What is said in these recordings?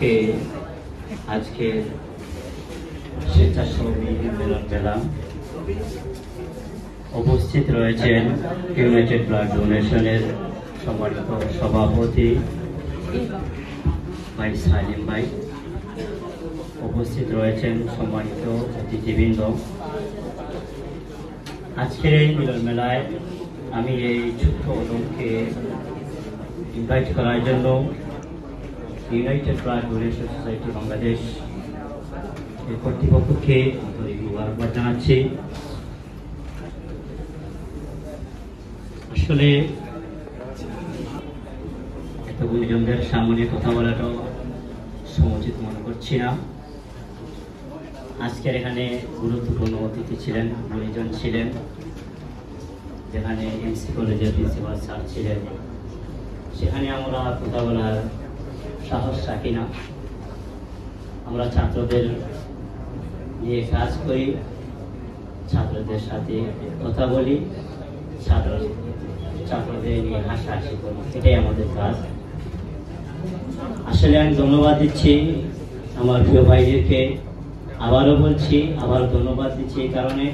উপলক্ষে আজকে স্বেচ্ছাসেবী মিলন মেলা উপস্থিত রয়েছেন ইউনাইটেড ব্লাড ডোনেশনের সম্মানিত সভাপতি ভাই সালিম ভাই, উপস্থিত রয়েছেন সম্মানিত অতিথিবৃন্দ। আজকের এই মিলন মেলায় আমি এই ছোট্ট উদ্যোগকে ইনভাইট করার জন্য United blood donation society Bangladesh এর কর্তৃপক্ষকে আন্তরিক মুবারকবাদ জানাচ্ছি। আসলে এত গুণীজনদের সামনে কথা বলাটাও সমুচিত মনে করছি না। আজকের এখানে গুরুত্বপূর্ণ অতিথি ছিলেন, গুণীজন ছিলেন, যেখানে এমসি কলেজের প্রিন্সিপাল স্যার ছিলেন। সেখানে আমরা কথা বলার সাহস রাখি না। আমরা ছাত্রদের নিয়ে কাজ করি, ছাত্রদের সাথে কথা বলি, ছাত্রদের নিয়ে হাসাহাসি করি, এটাই আমাদের কাজ। আসলে আমি ধন্যবাদ দিচ্ছি আমার প্রিয় ভাইদেরকে, আবারও বলছি, আবার ধন্যবাদ দিচ্ছি এই কারণে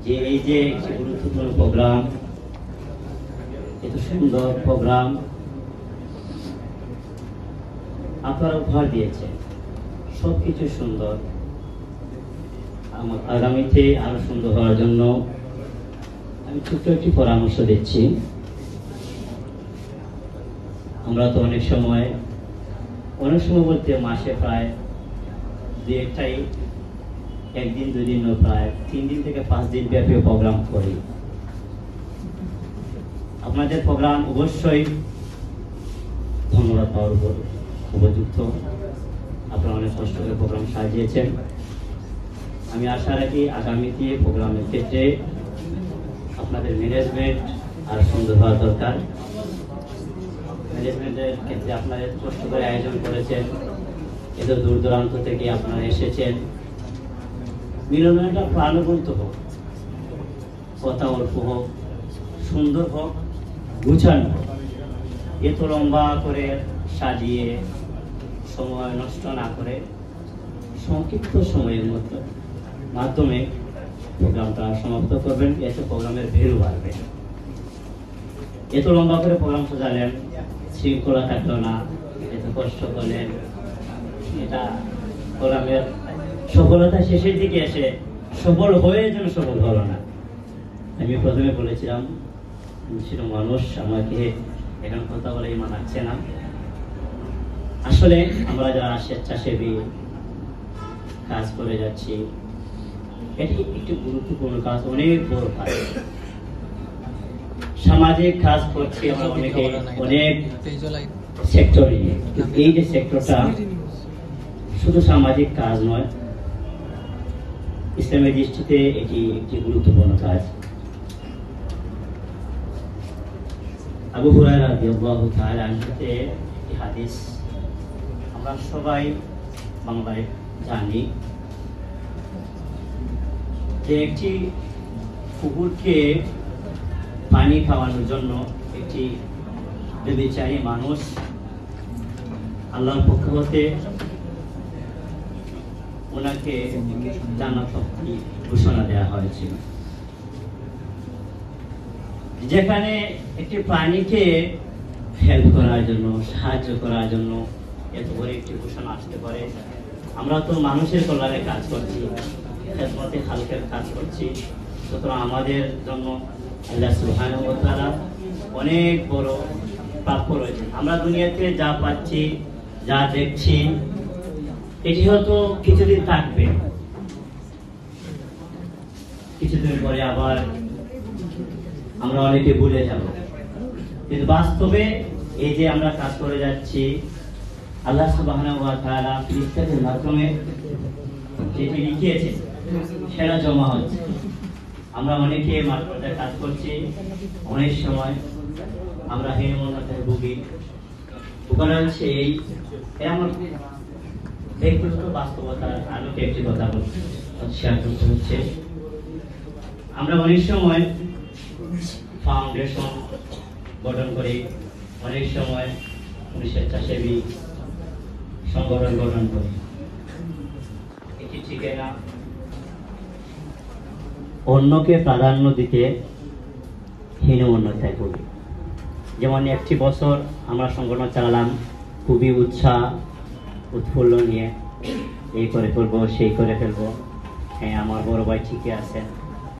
যে এই যে একটি গুরুত্বপূর্ণ প্রোগ্রাম, এত সুন্দর প্রোগ্রাম আপনারা উপহার দিয়েছে, সবকিছু সুন্দর। আগামীতে আরো সুন্দর হওয়ার জন্য আমি ছোট্ট একটি পরামর্শ দিচ্ছি। আমরা তো অনেক সময় বলতে মাসে প্রায় দু একটাই, একদিন দুদিন প্রায় 3 দিন থেকে 5 দিন ব্যাপী প্রোগ্রাম করি। আপনাদের প্রোগ্রাম অবশ্যই ধন্যবাদ পাওয়ার উপর উপযুক্ত। আপনারা অনেক কষ্ট করে প্রোগ্রাম সাজিয়েছেন। আমি আশা রাখি আগামীতে প্রোগ্রামের ক্ষেত্রে আপনাদের ম্যানেজমেন্ট আর সুন্দর হওয়া দরকার। ম্যানেজমেন্টের ক্ষেত্রে আপনারা কষ্ট করে আয়োজন করেছেন, এত দূর দূরান্ত থেকে আপনারা এসেছেন। মিলনটা প্রাণবন্ত হোক, কথা অল্প হোক, সুন্দর হোক, গুছানো হোক। এত লম্বা করে সাজিয়ে সময় নষ্ট না করে সংক্ষিপ্ত সময়ের মাধ্যমে প্রোগ্রামটা সমাপ্ত করবেন, এতে প্রোগ্রামের ভ্যালু বাড়বে। এত লম্বা করে প্রোগ্রাম সাজালেন, শৃঙ্খলা থাকলো না, এত কষ্ট করলেন, এটা প্রোগ্রামের সফলতা শেষের দিকে এসে সফল হয়ে যেন সফল হলো না। আমি প্রথমে বলেছিলাম ছিল মানুষ, আমাকে এখন কথা বলে মানাচ্ছে না। আসলে আমরা যারা স্বেচ্ছাসেবী কাজ করে যাচ্ছি, এটি একটি গুরুত্বপূর্ণ কাজ, অনেক বড় কাজ। সামাজিক কাজ করছি আমরা অনেকে, অনেক সেক্টর নিয়ে। এই যে সেক্টরটা শুধু সামাজিক কাজ নয়, ইসলামের দৃষ্টিতে এটি একটি গুরুত্বপূর্ণ কাজ। আবু হুরায়রা রাদিয়াল্লাহু তাআলা আনহু থেকে একটি হাদিস আমরা সবাই বাংলায় জানি যে একটি কুকুরকে পানি খাওয়ানোর জন্য একটি ব্যভিচারী মানুষ আল্লাহর পক্ষ হতে ওনাকে জান্নাত ঘোষণা দেওয়া হয়েছিল। যেখানে একটি প্রাণীকে হেল্প করার জন্য, সাহায্য করার জন্য এত বড় একটি ঘোষণা আসতে পারে। আমরা তো মানুষের কল্যাণে কাজ করছি, খেদমতে খালকের কাজ করছি, সুতরাং আমাদের জন্য আল্লাহ সুবহানাহু ওয়া তাআলা অনেক বড় প্রাপ্য রয়েছে। আমরা দুনিয়াতে যা পাচ্ছি, যা দেখছি, এটি হয়তো কিছুদিন থাকবে, কিছুদিন পরে আবার আমরা অনেকে ভুলে যাব। কিন্তু বাস্তবে এই যে আমরা কাজ করে যাচ্ছি, আল্লাহ সুবহানাহু ওয়া তাআলা ফেরেশতাদের মাধ্যমে যেটি লিখিয়েছে সেটা জমা হচ্ছে। আমরা অনেকে মাঠপথে কাজ করছি, অনেক সময় আমরা হীনমন্যতায় ভুগি। ওখানে হচ্ছে এই এমন ব্যক্তিগত বাস্তবতার আলোকে একটি কথা শেয়ার করতে হচ্ছে। আমরা অনেক সময় ফাউন্ডেশন গঠন করি, অনেক সময় স্বেচ্ছাসেবী সংগঠন গঠন করি। এটি ঠিক না, অন্যকে প্রাধান্য দিতে হীনমন্যতায় পড়ি। যেমন একটি বছর আমরা সংগঠন চালালাম খুবই উৎসাহ উৎফুল্ল নিয়ে, এই করে ফেলবো সেই করে ফেলবো, হ্যাঁ আমার বড় ভাই ঠিকই আছেন,